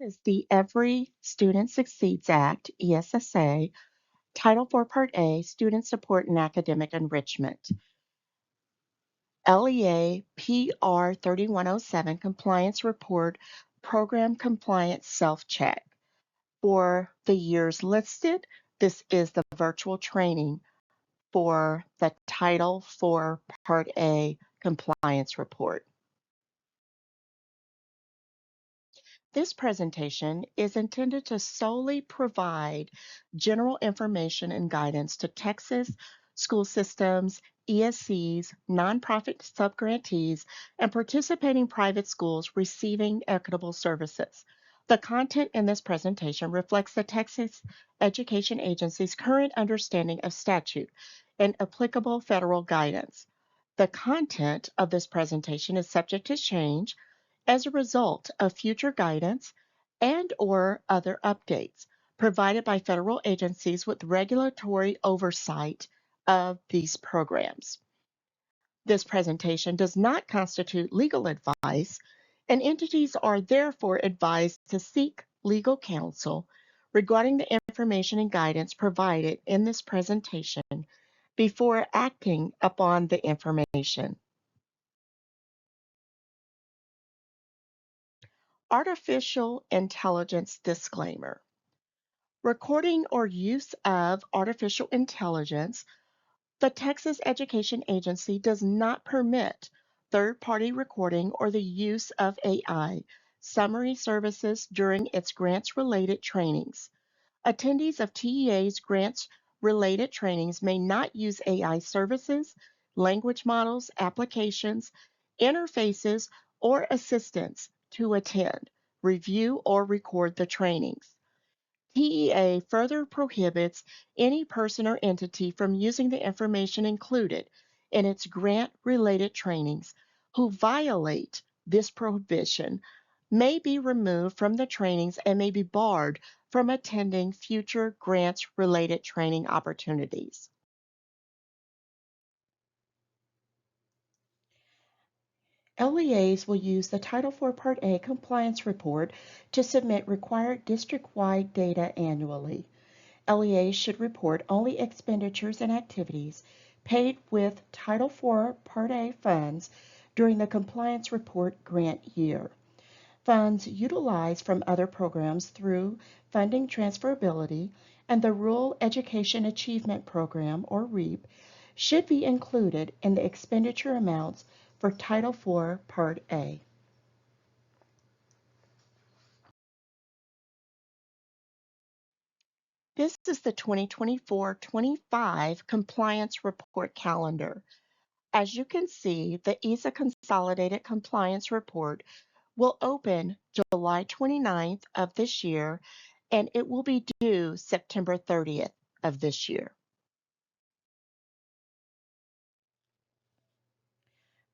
Is the Every Student Succeeds Act, ESSA, Title IV Part A, Student Support and Academic Enrichment. LEA PR 3107 Compliance Report Program Compliance Self-Check. For the years listed, this is the virtual training for the Title IV Part A Compliance Report. This presentation is intended to solely provide general information and guidance to Texas school systems, ESCs, nonprofit subgrantees, and participating private schools receiving equitable services. The content in this presentation reflects the Texas Education Agency's current understanding of statute and applicable federal guidance. The content of this presentation is subject to change as a result of future guidance and/or other updates provided by federal agencies with regulatory oversight of these programs. This presentation does not constitute legal advice, and entities are therefore advised to seek legal counsel regarding the information and guidance provided in this presentation before acting upon the information. Artificial intelligence disclaimer. Recording or use of artificial intelligence, the Texas Education Agency does not permit third-party recording or the use of AI summary services during its grants-related trainings. Attendees of TEA's grants-related trainings may not use AI services, language models, applications, interfaces, or assistants to attend, review, or record the trainings. TEA further prohibits any person or entity from using the information included in its grant-related trainings who violate this prohibition may be removed from the trainings and may be barred from attending future grants-related training opportunities. LEAs will use the Title IV Part A compliance report to submit required district-wide data annually. LEAs should report only expenditures and activities paid with Title IV Part A funds during the compliance report grant year. Funds utilized from other programs through funding transferability and the Rural Education Achievement Program, or REAP, should be included in the expenditure amounts for Title IV Part A. This is the 2024-25 Compliance Report Calendar. As you can see, the ESSA Consolidated Compliance Report will open July 29th of this year, and it will be due September 30th of this year.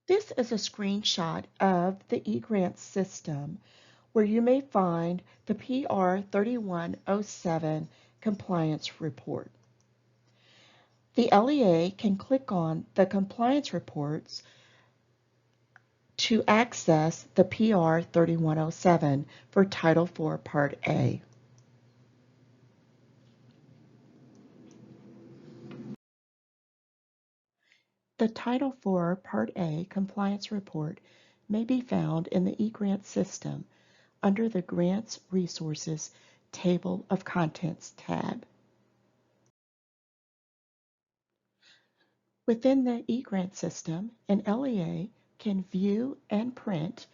This is a screenshot of the eGrants system where you may find the PR3107 Compliance Report. The LEA can click on the compliance reports to access the PR3107 for Title IV Part A. The Title IV Part A Compliance Report may be found in the eGrants system under the Grants Resources Table of Contents tab. Within the eGrants system, an LEA can view and print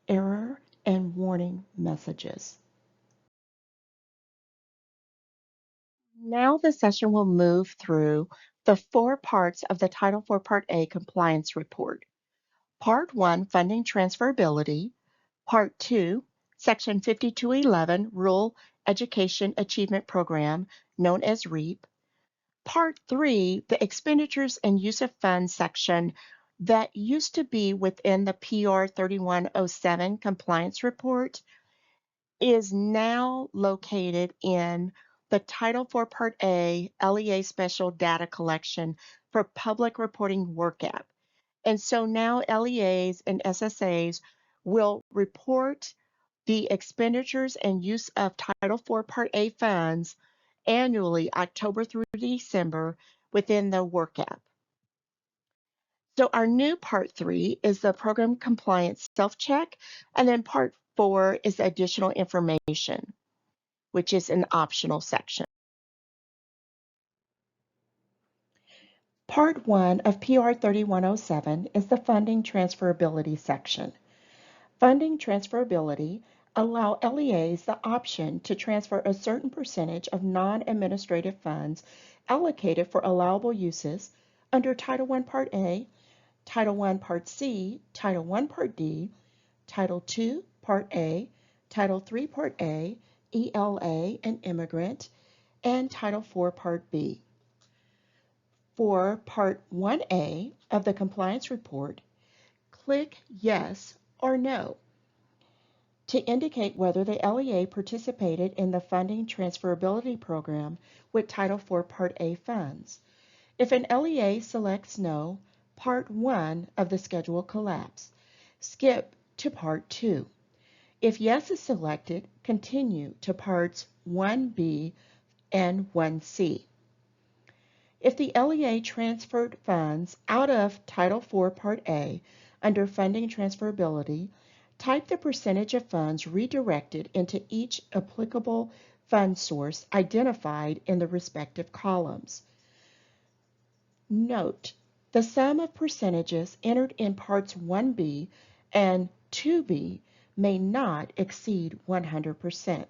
error and warning messages. Now the session will move through the 4 parts of the Title IV Part A Compliance Report. Part 1, Funding Transferability. Part 2, Section 5211, Rural Education Achievement Program, known as REAP. Part 3, the Expenditures and Use of Funds section that used to be within the PR 3107 Compliance Report is now located in the Title IV Part A LEA Special Data Collection for Public Reporting Work App. And so now LEAs and SSAs will report the expenditures and use of Title IV Part A funds annually, October through December, within the work app. So our new Part 3 is the program compliance self-check, and then Part 4 is additional information, which is an optional section. Part 1 of PR 3107 is the funding transferability section. Funding transferability allow LEAs the option to transfer a certain percentage of non-administrative funds allocated for allowable uses under Title I Part A, Title I Part C, Title I Part D, Title II Part A, Title III Part A, ELA and Immigrant, and Title IV Part B. For Part 1A of the Compliance Report, click Yes or No to indicate whether the LEA participated in the funding transferability program with Title IV Part A funds. If an LEA selects No, Part 1 of the schedule collapse. Skip to Part 2. If Yes is selected, continue to Parts 1B and 1C. If the LEA transferred funds out of Title IV Part A under funding transferability, type the percentage of funds redirected into each applicable fund source identified in the respective columns. Note, the sum of percentages entered in Parts 1B and 2B may not exceed 100%.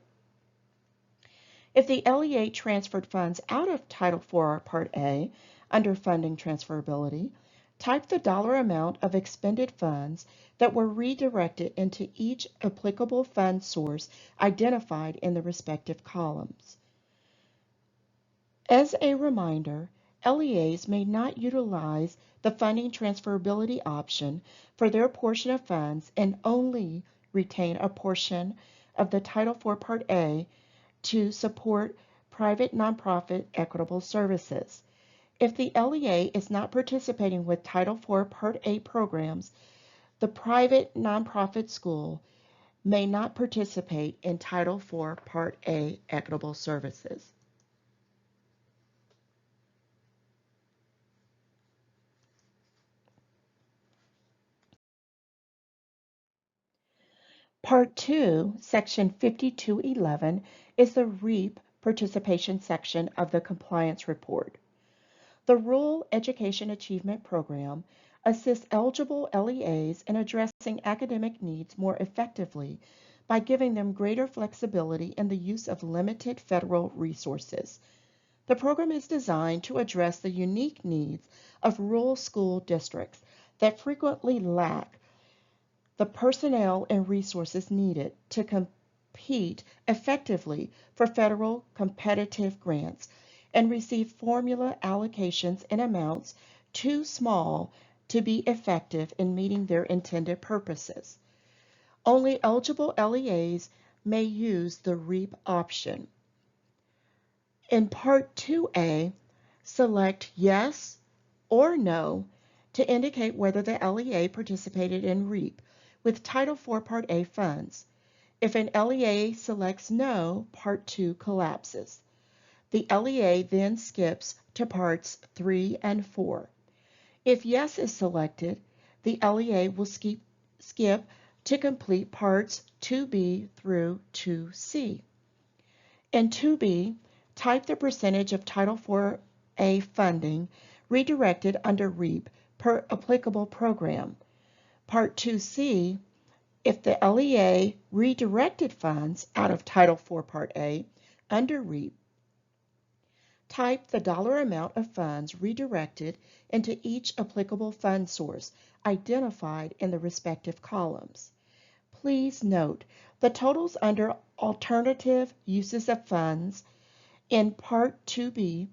If the LEA transferred funds out of Title IV Part A under funding transferability, type the dollar amount of expended funds that were redirected into each applicable fund source identified in the respective columns. As a reminder, LEAs may not utilize the funding transferability option for their portion of funds and only retain a portion of the Title IV Part A to support private nonprofit equitable services. If the LEA is not participating with Title IV Part A programs, the private nonprofit school may not participate in Title IV Part A equitable services. Part 2, Section 5211, is the REAP participation section of the compliance report. The Rural Education Achievement Program assists eligible LEAs in addressing academic needs more effectively by giving them greater flexibility in the use of limited federal resources. The program is designed to address the unique needs of rural school districts that frequently lack the personnel and resources needed to compete effectively for federal competitive grants and receive formula allocations in amounts too small to be effective in meeting their intended purposes. Only eligible LEAs may use the REAP option. In Part 2A, select Yes or No to indicate whether the LEA participated in REAP with Title IV Part A funds. If an LEA selects No, Part 2 collapses. The LEA then skips to Parts 3 and 4. If Yes is selected, the LEA will skip to complete Parts 2B through 2C. In 2B, type the percentage of Title IV-A funding redirected under REAP per applicable program. Part 2C, if the LEA redirected funds out of Title IV Part A under REAP, type the dollar amount of funds redirected into each applicable fund source identified in the respective columns. Please note the totals under alternative uses of funds in Part 2B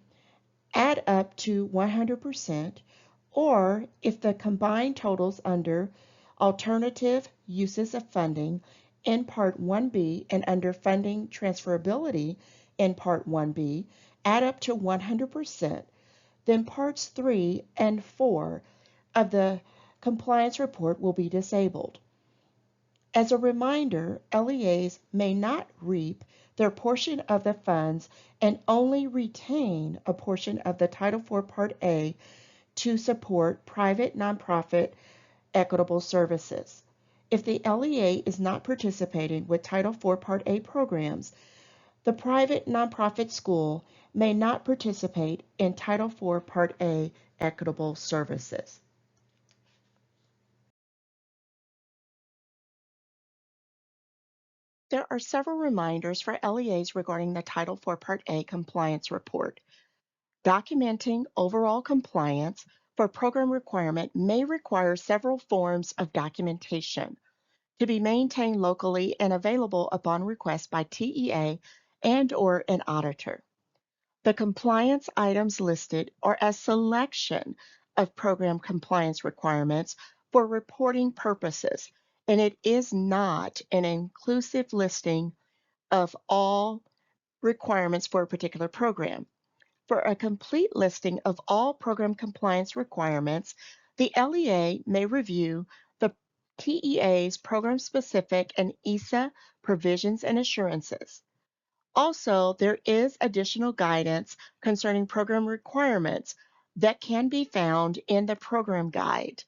add up to 100%, or if the combined totals under alternative uses of funding in Part 1B and under funding transferability in Part 1B add up to 100%, then Parts 3 and 4 of the compliance report will be disabled. As a reminder, LEAs may not reap their portion of the funds and only retain a portion of the Title IV Part A to support private nonprofit equitable services. If the LEA is not participating with Title IV Part A programs, the private nonprofit school may not participate in Title IV Part A equitable services. There are several reminders for LEAs regarding the Title IV Part A compliance report. Documenting overall compliance for program requirement may require several forms of documentation to be maintained locally and available upon request by TEA and/or an auditor. The compliance items listed are a selection of program compliance requirements for reporting purposes, and it is not an inclusive listing of all requirements for a particular program. For a complete listing of all program compliance requirements, the LEA may review the TEA's program-specific and ESSA provisions and assurances. Also, there is additional guidance concerning program requirements that can be found in the program guide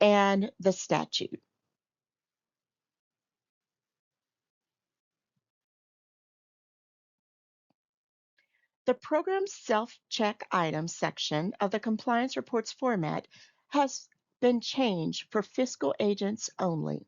and the statute. The program self-check items section of the compliance reports format has been changed for fiscal agents only.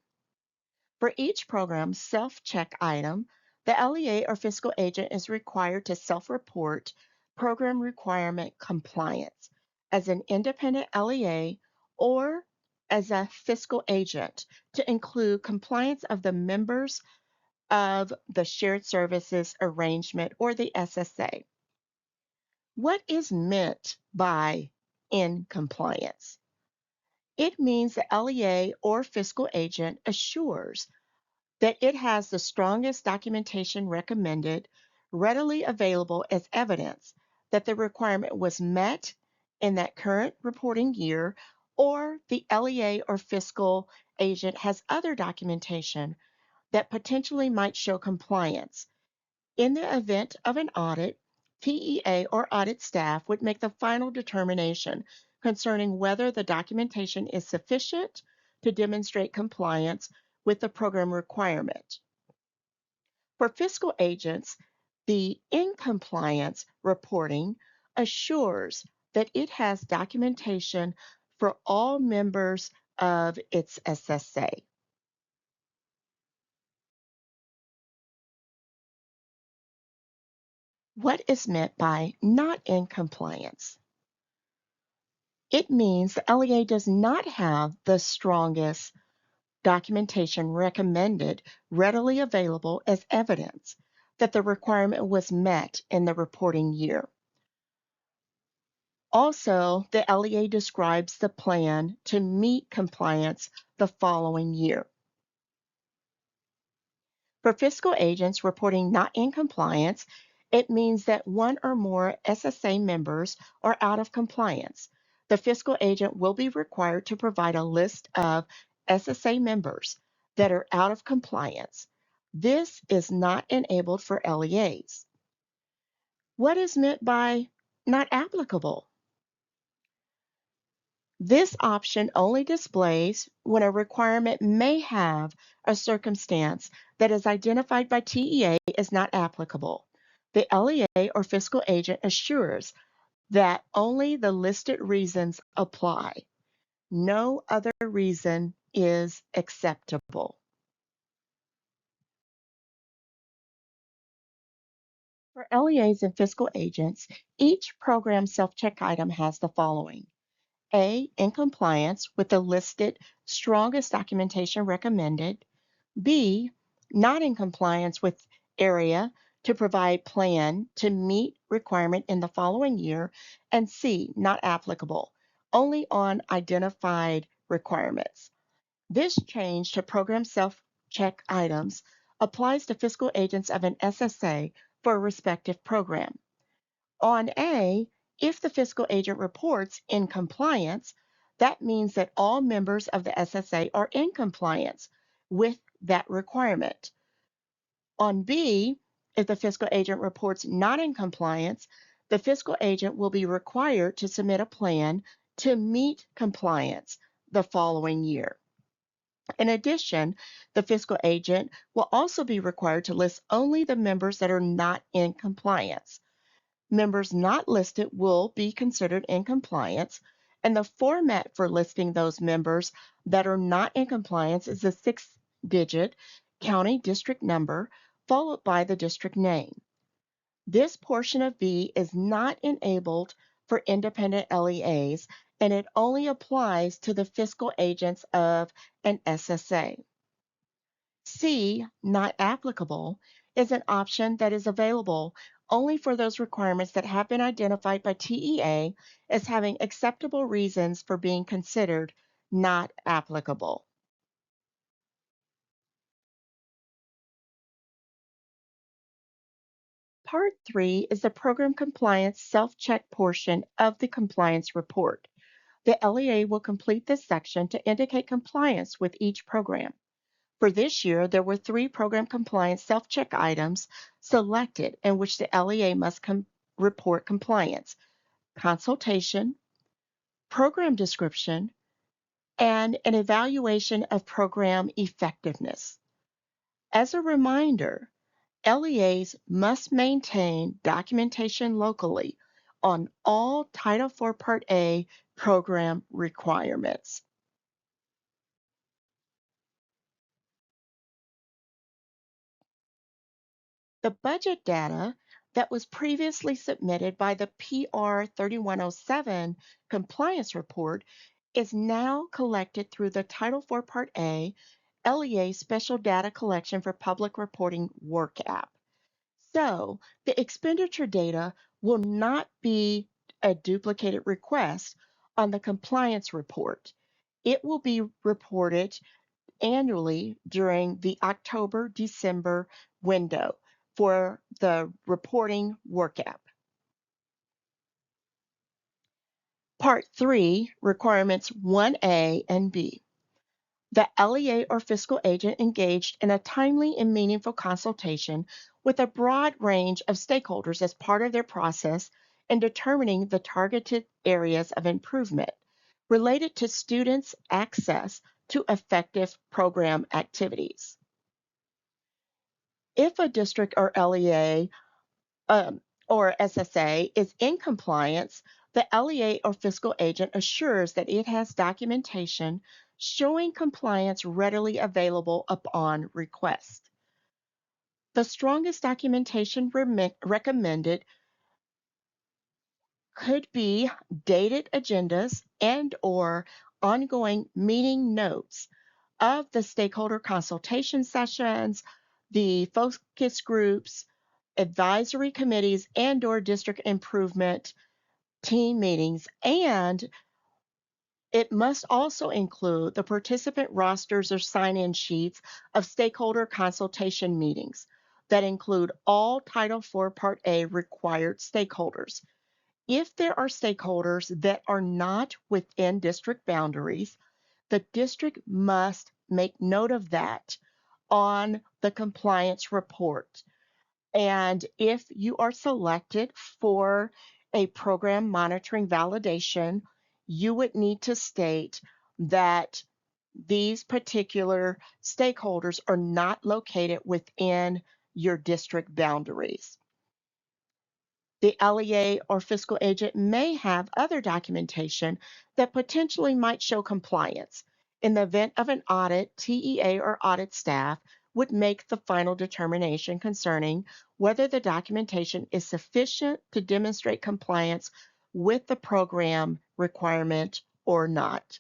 For each program self-check item, the LEA or fiscal agent is required to self-report program requirement compliance as an independent LEA or as a fiscal agent to include compliance of the members of the shared services arrangement or the SSA. What is meant by in compliance? It means the LEA or fiscal agent assures that it has the strongest documentation recommended, readily available as evidence that the requirement was met in that current reporting year, or the LEA or fiscal agent has other documentation that potentially might show compliance. In the event of an audit, TEA or audit staff would make the final determination concerning whether the documentation is sufficient to demonstrate compliance with the program requirement. For fiscal agents, the in compliance reporting assures that it has documentation for all members of its SSA. What is meant by not in compliance? It means the LEA does not have the strongest documentation recommended readily available as evidence that the requirement was met in the reporting year. Also, the LEA describes the plan to meet compliance the following year. For fiscal agents reporting not in compliance, it means that one or more SSA members are out of compliance. The fiscal agent will be required to provide a list of SSA members that are out of compliance. This is not enabled for LEAs. What is meant by not applicable? This option only displays when a requirement may have a circumstance that is identified by TEA as not applicable. The LEA or fiscal agent assures that only the listed reasons apply. No other reason is acceptable. For LEAs and fiscal agents, each program self-check item has the following. A, in compliance with the listed strongest documentation recommended. B, not in compliance with area to provide plan to meet requirement in the following year. And C, not applicable, only on identified requirements. This change to program self-check items applies to fiscal agents of an SSA for a respective program. On A, if the fiscal agent reports in compliance, that means that all members of the SSA are in compliance with that requirement. On B, if the fiscal agent reports not in compliance, the fiscal agent will be required to submit a plan to meet compliance the following year. In addition, the fiscal agent will also be required to list only the members that are not in compliance. Members not listed will be considered in compliance, and the format for listing those members that are not in compliance is the 6-digit county district number followed by the district name. This portion of B is not enabled for independent LEAs, and it only applies to the fiscal agents of an SSA. C, not applicable, is an option that is available only for those requirements that have been identified by TEA as having acceptable reasons for being considered not applicable. Part 3 is the program compliance self-check portion of the compliance report. The LEA will complete this section to indicate compliance with each program. For this year, there were 3 program compliance self-check items selected in which the LEA must report compliance: consultation, program description, and an evaluation of program effectiveness. As a reminder, LEAs must maintain documentation locally on all Title IV Part A program requirements. The budget data that was previously submitted by the PR3107 compliance report is now collected through the Title IV Part A LEA Special Data Collection for Public Reporting Work app. So the expenditure data will not be a duplicated request on the compliance report. It will be reported annually during the October-December window for the reporting work app. Part 3, requirements 1A and B. The LEA or fiscal agent engaged in a timely and meaningful consultation with a broad range of stakeholders as part of their process in determining the targeted areas of improvement related to students' access to effective program activities. If a district or LEA or SSA is in compliance, the LEA or fiscal agent assures that it has documentation showing compliance readily available upon request. The strongest documentation recommended could be dated agendas and/or ongoing meeting notes of the stakeholder consultation sessions, the focus groups, advisory committees, and/or district improvement team meetings, and it must also include the participant rosters or sign-in sheets of stakeholder consultation meetings that include all Title IV Part A required stakeholders. If there are stakeholders that are not within district boundaries, the district must make note of that on the compliance report. And if you are selected for a program monitoring validation, you would need to state that these particular stakeholders are not located within your district boundaries. The LEA or fiscal agent may have other documentation that potentially might show compliance. In the event of an audit, TEA or audit staff would make the final determination concerning whether the documentation is sufficient to demonstrate compliance with the program requirement or not.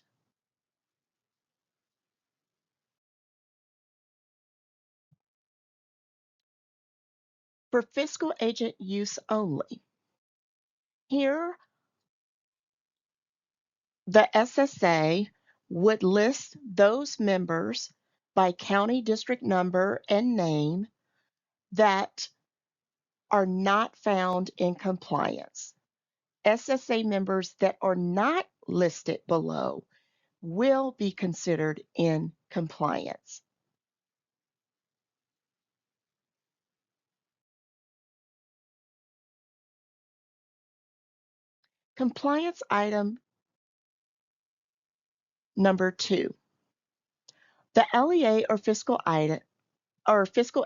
For fiscal agent use only, here the SSA would list those members by county district number and name that are not found in compliance. SSA members that are not listed below will be considered in compliance. Compliance item number 2. The LEA or fiscal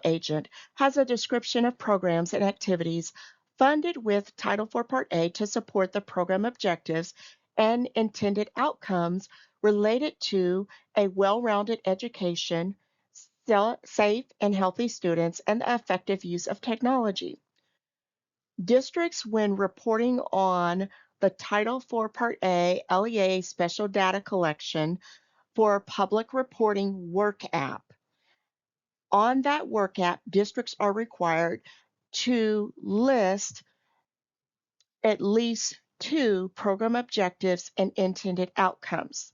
agent has a description of programs and activities funded with Title IV Part A to support the program objectives and intended outcomes related to a well-rounded education, safe and healthy students, and the effective use of technology. Districts, when reporting on the Title IV Part A LEA special data collection for public reporting work app, on that work app, districts are required to list at least 2 program objectives and intended outcomes.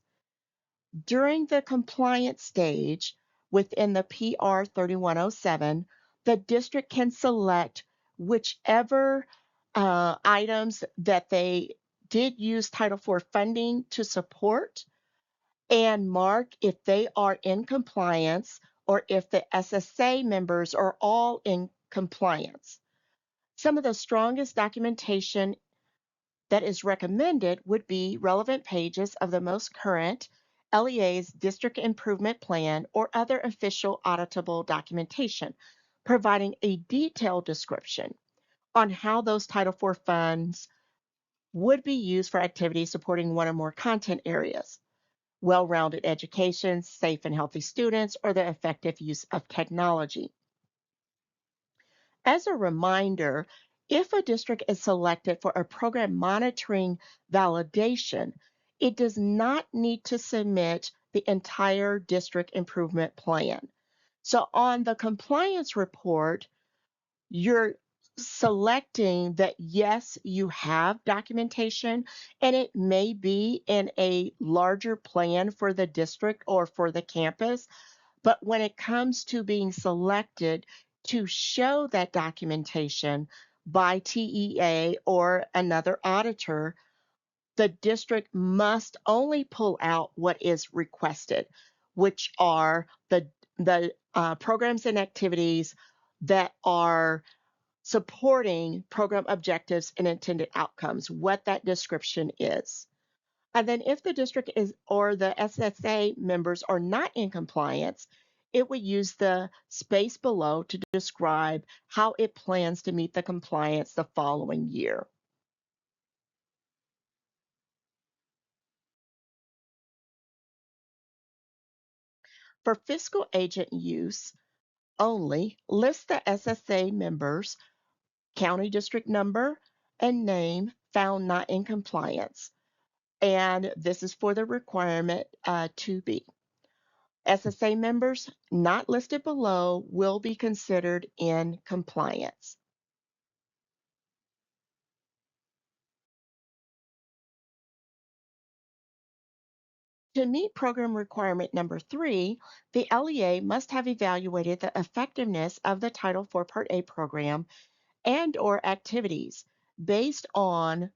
During the compliance stage within the PR3107, the district can select whichever items that they did use Title IV funding to support and mark if they are in compliance or if the SSA members are all in compliance. Some of the strongest documentation that is recommended would be relevant pages of the most current LEA's District Improvement Plan or other official auditable documentation, providing a detailed description on how those Title IV funds would be used for activities supporting one or more content areas: well-rounded education, safe and healthy students, or the effective use of technology. As a reminder, if a district is selected for a program monitoring validation, it does not need to submit the entire district improvement plan. So on the compliance report, you're selecting that yes, you have documentation, and it may be in a larger plan for the district or for the campus. But when it comes to being selected to show that documentation by TEA or another auditor, the district must only pull out what is requested, which are the programs and activities that are supporting program objectives and intended outcomes, what that description is. And then if the district is or the SSA members are not in compliance, it would use the space below to describe how it plans to meet the compliance the following year. For fiscal agent use only, list the SSA members, county district number, and name found not in compliance. And this is for the requirement 2B. SSA members not listed below will be considered in compliance. To meet program requirement number 3, the LEA must have evaluated the effectiveness of the Title IV Part A program and or activities based on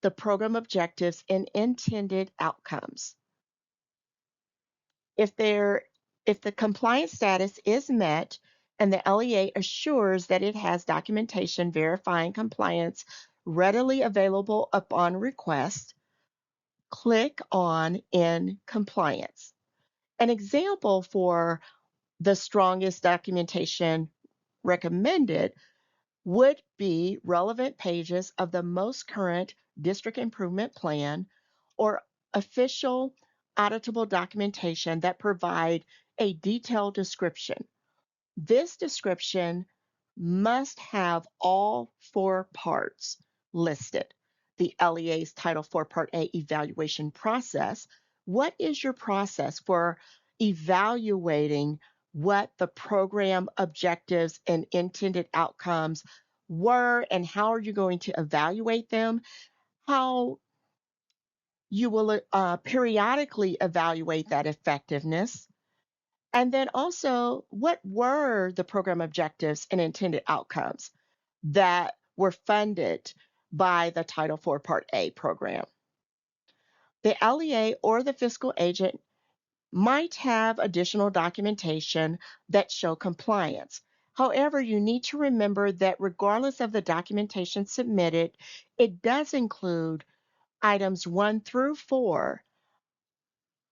the program objectives and intended outcomes. If the compliance status is met and the LEA assures that it has documentation verifying compliance readily available upon request, click on In Compliance. An example for the strongest documentation recommended would be relevant pages of the most current district improvement plan or official auditable documentation that provide a detailed description. This description must have all 4 parts listed. The LEA's Title IV Part A evaluation process. What is your process for evaluating what the program objectives and intended outcomes were, and how are you going to evaluate them? How you will periodically evaluate that effectiveness. And then also, what were the program objectives and intended outcomes that were funded by the Title IV Part A program? The LEA or the fiscal agent might have additional documentation that show compliance. However, you need to remember that regardless of the documentation submitted, it does include items 1 through 4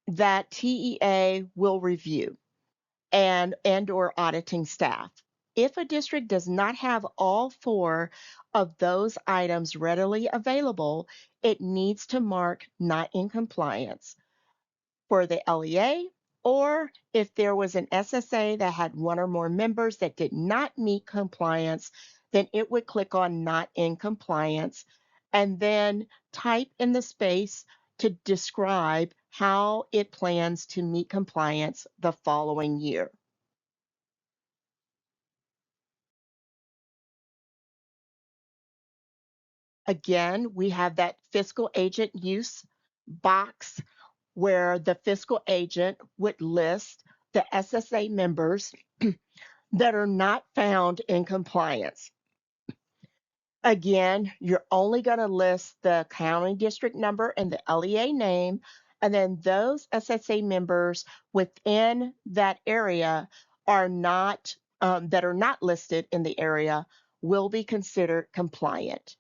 that TEA will review and or auditing staff. If a district does not have all 4 of those items readily available, it needs to mark not in compliance for the LEA, or if there was an SSA that had 1 or more members that did not meet compliance, then it would click on not in compliance and then type in the space to describe how it plans to meet compliance the following year. Again, we have that fiscal agent use box where the fiscal agent would list the SSA members that are not found in compliance. Again, you're only going to list the county district number and the LEA name, and then those SSA members within that area are not that are not listed in the area will be considered compliant.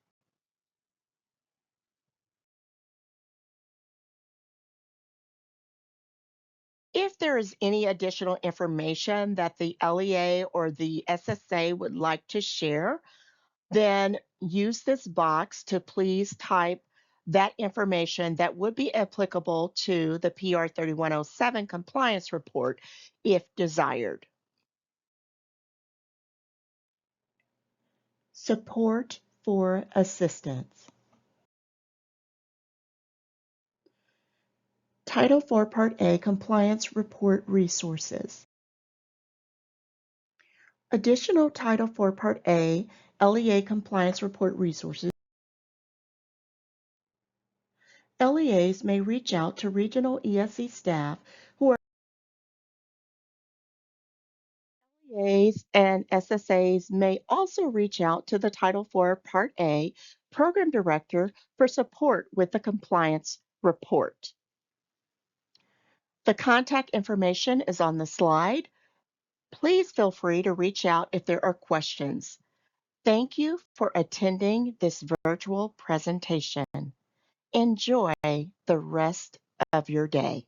If there is any additional information that the LEA or the SSA would like to share, then use this box to please type that information that would be applicable to the PR3107 compliance report if desired. Support for assistance. Title IV Part A Compliance Report Resources. Additional Title IV Part A LEA Compliance Report Resources. LEAs may reach out to regional ESSA staff who are LEAs and SSAs may also reach out to the Title IV Part A Program Director for support with the compliance report. The contact information is on the slide. Please feel free to reach out if there are questions. Thank you for attending this virtual presentation. Enjoy the rest of your day.